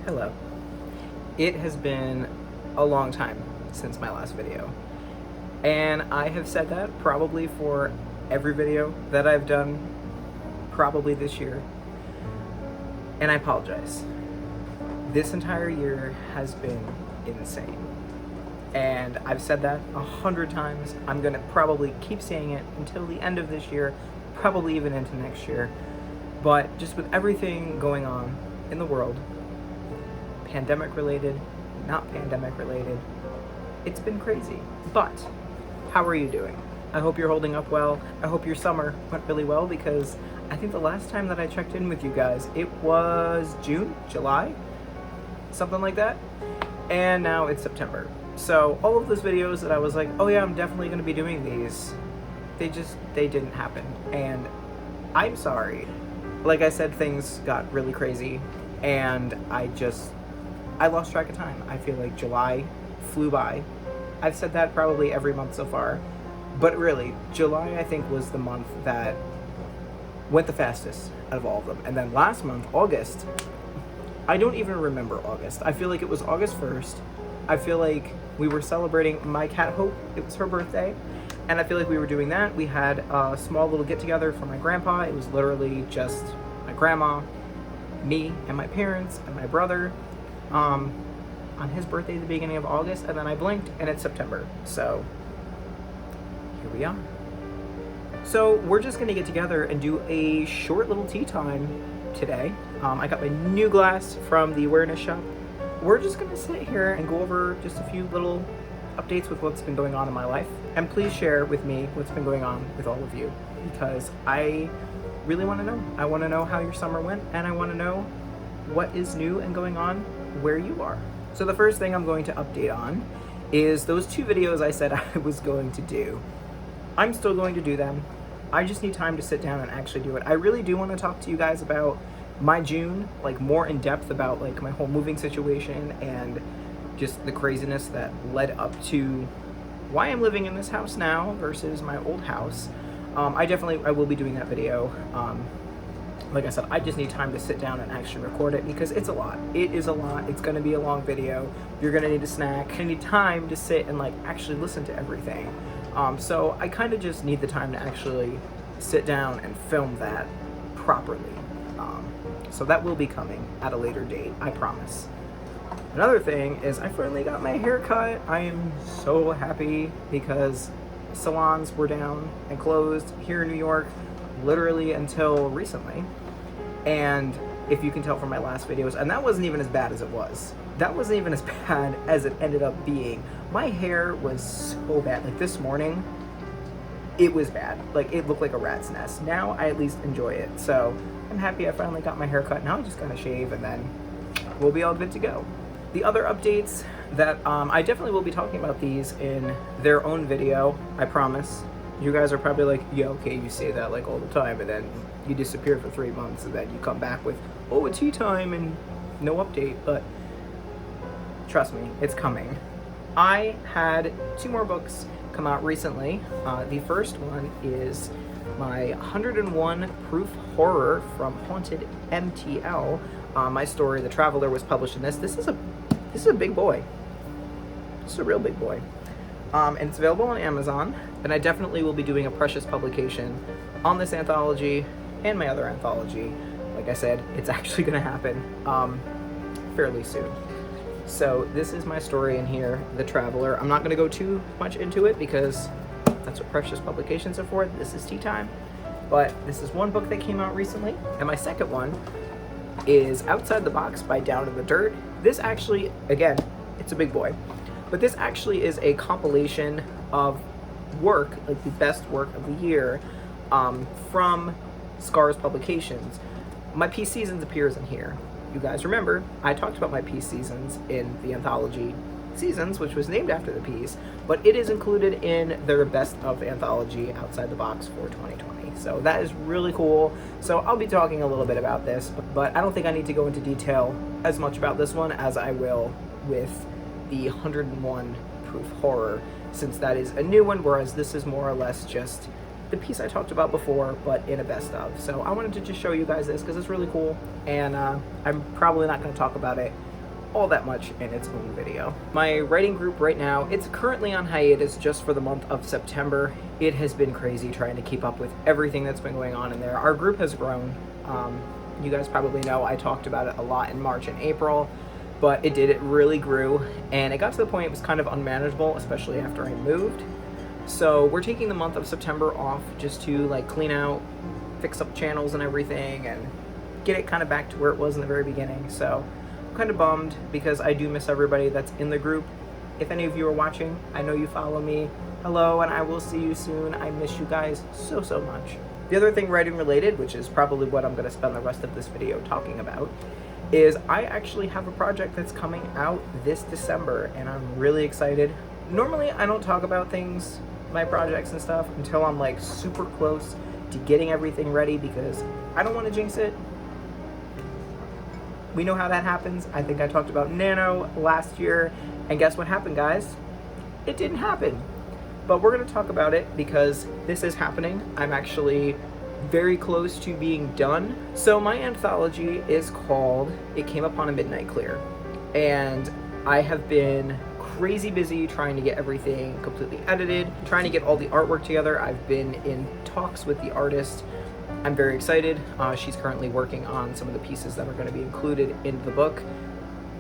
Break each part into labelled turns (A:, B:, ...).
A: Hello. It has been a long time since my last video, and I have said that probably for every video that I've done probably this year, and I apologize. This entire year has been insane, and I've said that 100 times. I'm gonna probably keep saying it until the end of this year, probably even into next year, but just with everything going on in the world, pandemic related, not pandemic related, it's been crazy. But how are you doing? I hope you're holding up well. I hope your summer went really well, because I think the last time that I checked in with you guys, it was June, July, something like that. And now it's September. So all of those videos that I was like, oh yeah, I'm definitely gonna be doing these, they didn't happen. And I'm sorry. Like I said, things got really crazy, and I lost track of time. I feel like July flew by. I've said that probably every month so far, but really, July I think was the month that went the fastest out of all of them. And then last month, August, I don't even remember August. I feel like it was August 1st. I feel like we were celebrating my cat Hope. It was her birthday, and I feel like we were doing that. We had a small little get together for my grandpa. It was literally just my grandma, me, and my parents, and my brother. On his birthday at the beginning of August, and then I blinked and it's September. So here we are. So we're just gonna get together and do a short little tea time today. I got my new glass from the awareness shop. We're just gonna sit here and go over just a few little updates with what's been going on in my life. And please share with me what's been going on with all of you, because I really wanna know. I wanna know how your summer went, and I wanna know what is new and going on where you are. So the first thing I'm going to update on is those 2 videos I said I was going to do. I'm still going to do them. I just need time to sit down and actually do it. I really do want to talk to you guys about my June, like more in depth about like my whole moving situation and just the craziness that led up to why I'm living in this house now versus my old house. I will be doing that video. Like I said, I just need time to sit down and actually record it, because it's a lot. It is a lot. It's going to be a long video. You're going to need a snack. I need time to sit and like actually listen to everything. So I kind of just need the time to actually sit down and film that properly. So that will be coming at a later date, I promise. Another thing is I finally got my hair cut. I am so happy, because salons were down and closed here in New York literally until recently. And if you can tell from my last videos, and that wasn't even as bad as it was. That wasn't even as bad as it ended up being. My hair was so bad. Like this morning, it was bad. Like it looked like a rat's nest. Now I at least enjoy it. So I'm happy I finally got my hair cut. Now I just gotta shave and then we'll be all good to go. The other updates that I definitely will be talking about these in their own video, I promise. You guys are probably like, yeah, okay, you say that like all the time, and then you disappear for 3 months, and then you come back with, oh, it's tea time and no update. But trust me, it's coming. I had 2 more books come out recently. The first one is my 101 Proof Horror from Haunted MTL. My story, The Traveler, was published in this. This is a big boy. This is a real big boy. And it's available on Amazon, and I definitely will be doing a Precious publication on this anthology and my other anthology. Like I said, it's actually going to happen fairly soon. So this is my story in here, The Traveler. I'm not going to go too much into it, because that's what Precious publications are for. This is tea time. But this is one book that came out recently, and my second one is Outside the Box by Down in the Dirt. This actually, again, it's a big boy. But this actually is a compilation of work, like the best work of the year, from Scars Publications. My Peace Seasons appears in here. You guys remember, I talked about my Peace Seasons in the anthology Seasons, which was named after the piece, but it is included in their best of anthology Outside the Box for 2020. So that is really cool. So I'll be talking a little bit about this, but I don't think I need to go into detail as much about this one as I will with the 101 Proof Horror, since that is a new one, whereas this is more or less just the piece I talked about before, but in a best of. So I wanted to just show you guys this because it's really cool, and I'm probably not going to talk about it all that much in its own video. My writing group right now, it's currently on hiatus just for the month of September. It has been crazy trying to keep up with everything that's been going on in there. Our group has grown. You guys probably know I talked about it a lot in March and April, but it really grew, and it got to the point it was kind of unmanageable, especially after I moved. So we're taking the month of September off just to like clean out, fix up channels and everything, and get it kind of back to where it was in the very beginning. So I'm kind of bummed because I do miss everybody that's in the group. If any of you are watching, I know you follow me. Hello, and I will see you soon. I miss you guys so much. The other thing writing related, which is probably what I'm going to spend the rest of this video talking about, is I actually have a project that's coming out this December, and I'm really excited. Normally I don't talk about things, my projects and stuff, until I'm like super close to getting everything ready because I don't want to jinx it. We know how that happens. I think I talked about Nano last year, and guess what happened, guys? It didn't happen. But we're going to talk about it because this is happening. I'm actually very close to being done. So my anthology is called It Came Upon a Midnight Clear, and I have been crazy busy trying to get everything completely edited, trying to get all the artwork together. I've been in talks with the artist. I'm very excited. She's currently working on some of the pieces that are going to be included in the book.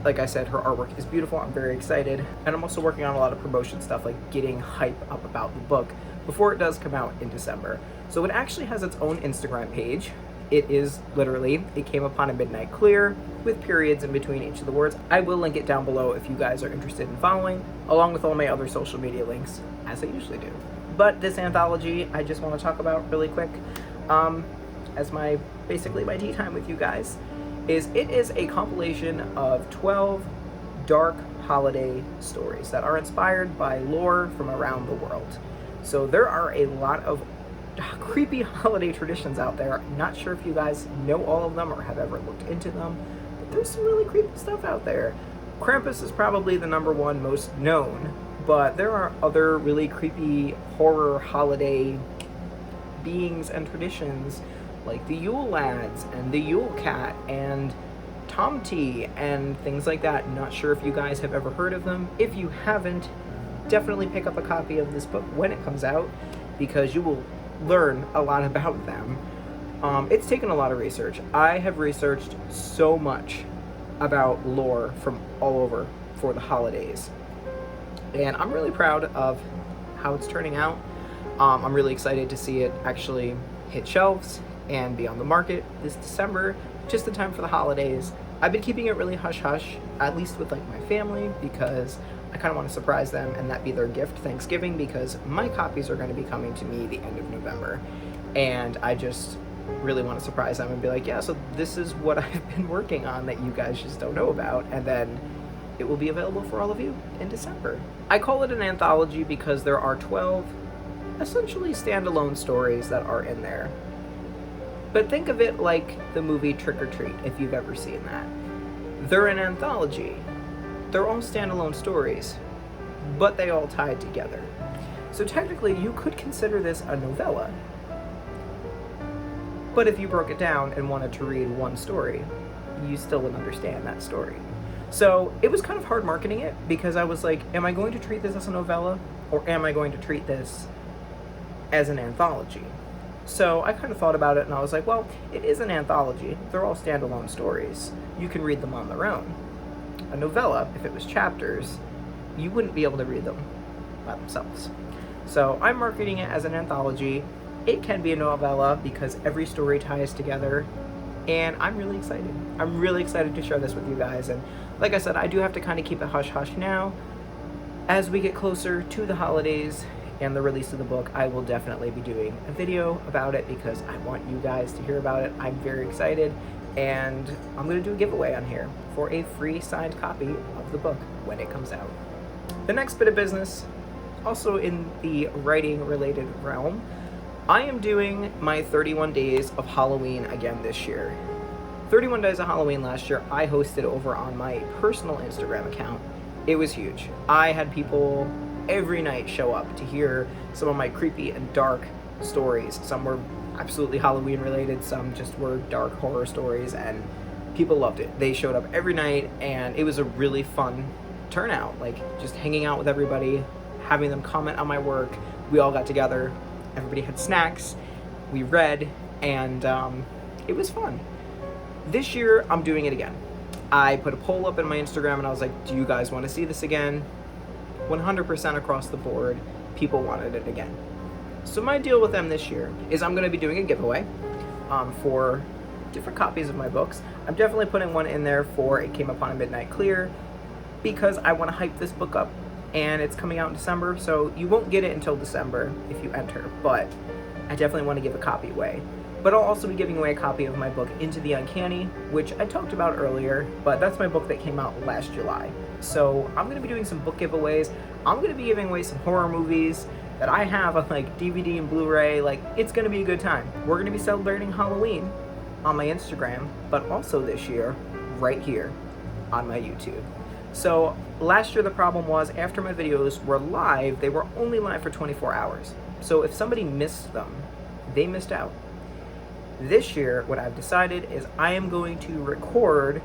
A: Like I said, her artwork is beautiful. I'm very excited. And I'm also working on a lot of promotion stuff, like getting hype up about the book before it does come out in December. So it actually has its own Instagram page. It is literally, It Came Upon a Midnight Clear, with periods in between each of the words. I will link it down below if you guys are interested in following, along with all my other social media links, as I usually do. But this anthology, I just want to talk about really quick, as basically my tea time with you guys. It is a compilation of 12 dark holiday stories that are inspired by lore from around the world. So there are a lot of creepy holiday traditions out there. I'm not sure if you guys know all of them or have ever looked into them, but there's some really creepy stuff out there. Krampus is probably the #1 most known, but there are other really creepy horror holiday beings and traditions like the Yule Lads and the Yule Cat and Tomty and things like that. Not sure if you guys have ever heard of them. If you haven't, definitely pick up a copy of this book when it comes out because you will learn a lot about them. It's taken a lot of research. I have researched so much about lore from all over for the holidays, and I'm really proud of how it's turning out. I'm really excited to see it actually hit shelves and be on the market this December, just in time for the holidays. I've been keeping it really hush-hush, at least with like my family, because I kind of want to surprise them and that be their gift Thanksgiving, because my copies are going to be coming to me the end of November, and I just really want to surprise them and be like, yeah, so this is what I've been working on that you guys just don't know about, and then it will be available for all of you in December. I call it an anthology because there are 12 essentially standalone stories that are in there. But think of it like the movie Trick or Treat, if you've ever seen that. They're an anthology. They're all standalone stories, but they all tied together. So technically, you could consider this a novella. But if you broke it down and wanted to read one story, you still wouldn't understand that story. So it was kind of hard marketing it because I was like, am I going to treat this as a novella, or am I going to treat this as an anthology? So I kind of thought about it, and I was like, well, it is an anthology. They're all standalone stories. You can read them on their own. A novella, if it was chapters, you wouldn't be able to read them by themselves. So I'm marketing it as an anthology. It can be a novella because every story ties together, and I'm really excited. I'm really excited to share this with you guys. And like I said, I do have to kind of keep it hush-hush now. As we get closer to the holidays and the release of the book, I will definitely be doing a video about it because I want you guys to hear about it. I'm very excited, and I'm going to do a giveaway on here for a free signed copy of the book when it comes out. The next bit of business, also in the writing related realm, I am doing my 31 days of Halloween again this year. 31 days of Halloween last year, I hosted over on my personal Instagram account. It was huge. I had people every night show up to hear some of my creepy and dark stories. Some were absolutely Halloween related, some just were dark horror stories, and people loved it. They showed up every night, and it was a really fun turnout. Like, just hanging out with everybody, having them comment on my work. We all got together, everybody had snacks, we read, and it was fun. This year, I'm doing it again. I put a poll up in my Instagram, and I was like, do you guys want to see this again? 100% across the board, people wanted it again. So my deal with them this year is I'm going to be doing a giveaway for different copies of my books. I'm definitely putting one in there for It Came Upon a Midnight Clear, because I want to hype this book up, and it's coming out in December, so you won't get it until December if you enter, but I definitely want to give a copy away. But I'll also be giving away a copy of my book, Into the Uncanny, which I talked about earlier, but that's my book that came out last July. So I'm going to be doing some book giveaways. I'm going to be giving away some horror movies that I have on like DVD and Blu-ray. Like, it's going to be a good time. We're going to be celebrating Halloween on my Instagram, but also this year, right here on my YouTube. So last year the problem was, after my videos were live, they were only live for 24 hours. So if somebody missed them, they missed out. This year, what I've decided is I am going to record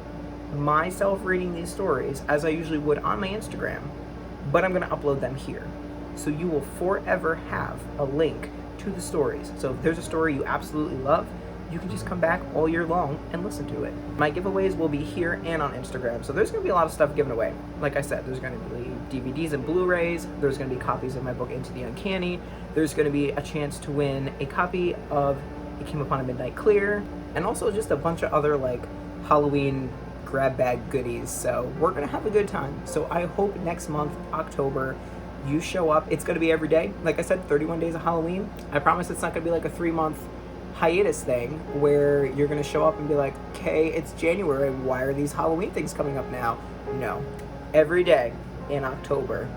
A: myself reading these stories as I usually would on my Instagram, but I'm going to upload them here. So you will forever have a link to the stories. So if there's a story you absolutely love, you can just come back all year long and listen to it. My giveaways will be here and on Instagram, so there's going to be a lot of stuff given away. Like I said, there's going to be DVDs and Blu-rays, there's going to be copies of my book Into the Uncanny, there's going to be a chance to win a copy of It Came Upon a Midnight Clear, and also just a bunch of other like Halloween grab bag goodies. So we're going to have a good time. So I hope next month, October, you show up. It's going to be every day. Like I said, 31 days of Halloween. I promise it's not going to be like a 3-month hiatus thing where you're going to show up and be like, okay, it's January, why are these Halloween things coming up now? No. Every day in October,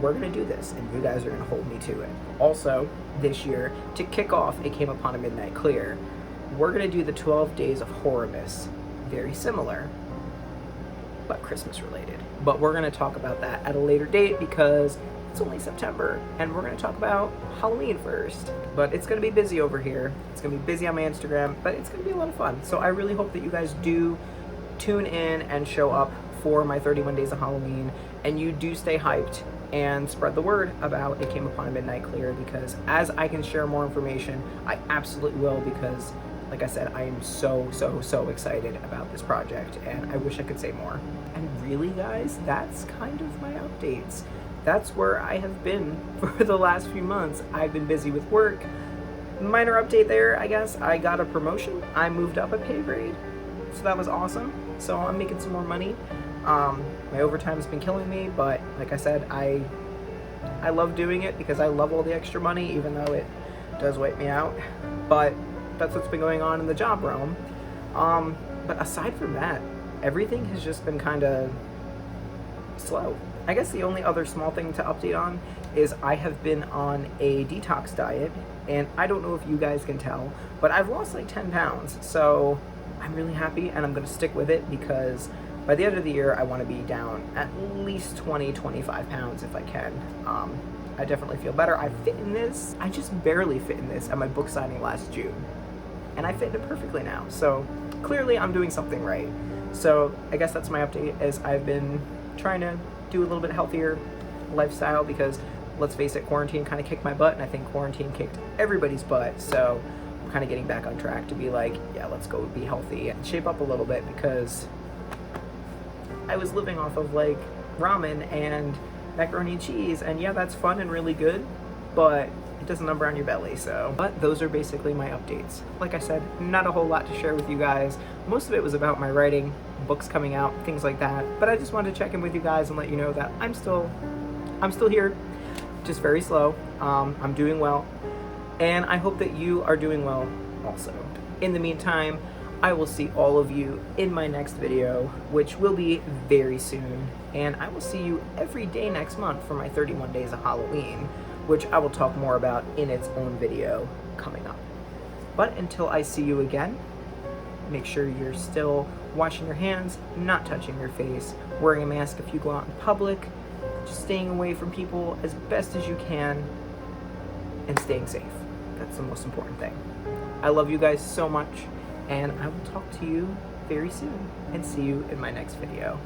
A: we're going to do this, and you guys are going to hold me to it. Also, this year, to kick off It Came Upon a Midnight Clear, we're going to do the 12 Days of Horrormas. Very similar, but Christmas related. But we're going to talk about that at a later date because it's only September, and we're going to talk about Halloween first. But it's going to be busy over here. It's going to be busy on my Instagram, but it's going to be a lot of fun. So I really hope that you guys do tune in and show up for my 31 Days of Halloween, and you do stay hyped and spread the word about It Came Upon a Midnight Clear, because as I can share more information, I absolutely will, because like I said, I am so excited about this project, and I wish I could say more. And really, guys, that's kind of my updates. That's where I have been for the last few months. I've been busy with work. Minor update there, I guess. I got a promotion. I moved up a pay grade, so that was awesome. So I'm making some more money. My overtime has been killing me, but like I said, I love doing it because I love all the extra money, even though it does wipe me out. But that's what's been going on in the job realm. But aside from that, everything has just been kind of slow. I guess the only other small thing to update on is I have been on a detox diet, and I don't know if you guys can tell, but I've lost like 10 pounds. So I'm really happy, and I'm going to stick with it because by the end of the year, I want to be down at least 20-25 pounds if I can. I definitely feel better. I fit in this. I just barely fit in this at my book signing last June, and I fit in it perfectly now. So clearly I'm doing something right. So I guess that's my update, as I've been trying to do a little bit healthier lifestyle because, let's face it, quarantine kind of kicked my butt, and I think quarantine kicked everybody's butt. So I'm kind of getting back on track to be like, yeah, let's go be healthy and shape up a little bit, because I was living off of like ramen and macaroni and cheese, and yeah, that's fun and really good, but it does a number on your belly. So, but those are basically my updates. Like I said, not a whole lot to share with you guys. Most of it was about my writing, books coming out, things like that. But I just wanted to check in with you guys and let you know that I'm still here, just very slow. I'm doing well, and I hope that you are doing well also. In the meantime, I will see all of you in my next video, which will be very soon. And I will see you every day next month for my 31 Days of Halloween, which I will talk more about in its own video coming up. But until I see you again, make sure you're still washing your hands, not touching your face, wearing a mask if you go out in public, just staying away from people as best as you can, and staying safe. That's the most important thing. I love you guys so much, and I will talk to you very soon and see you in my next video.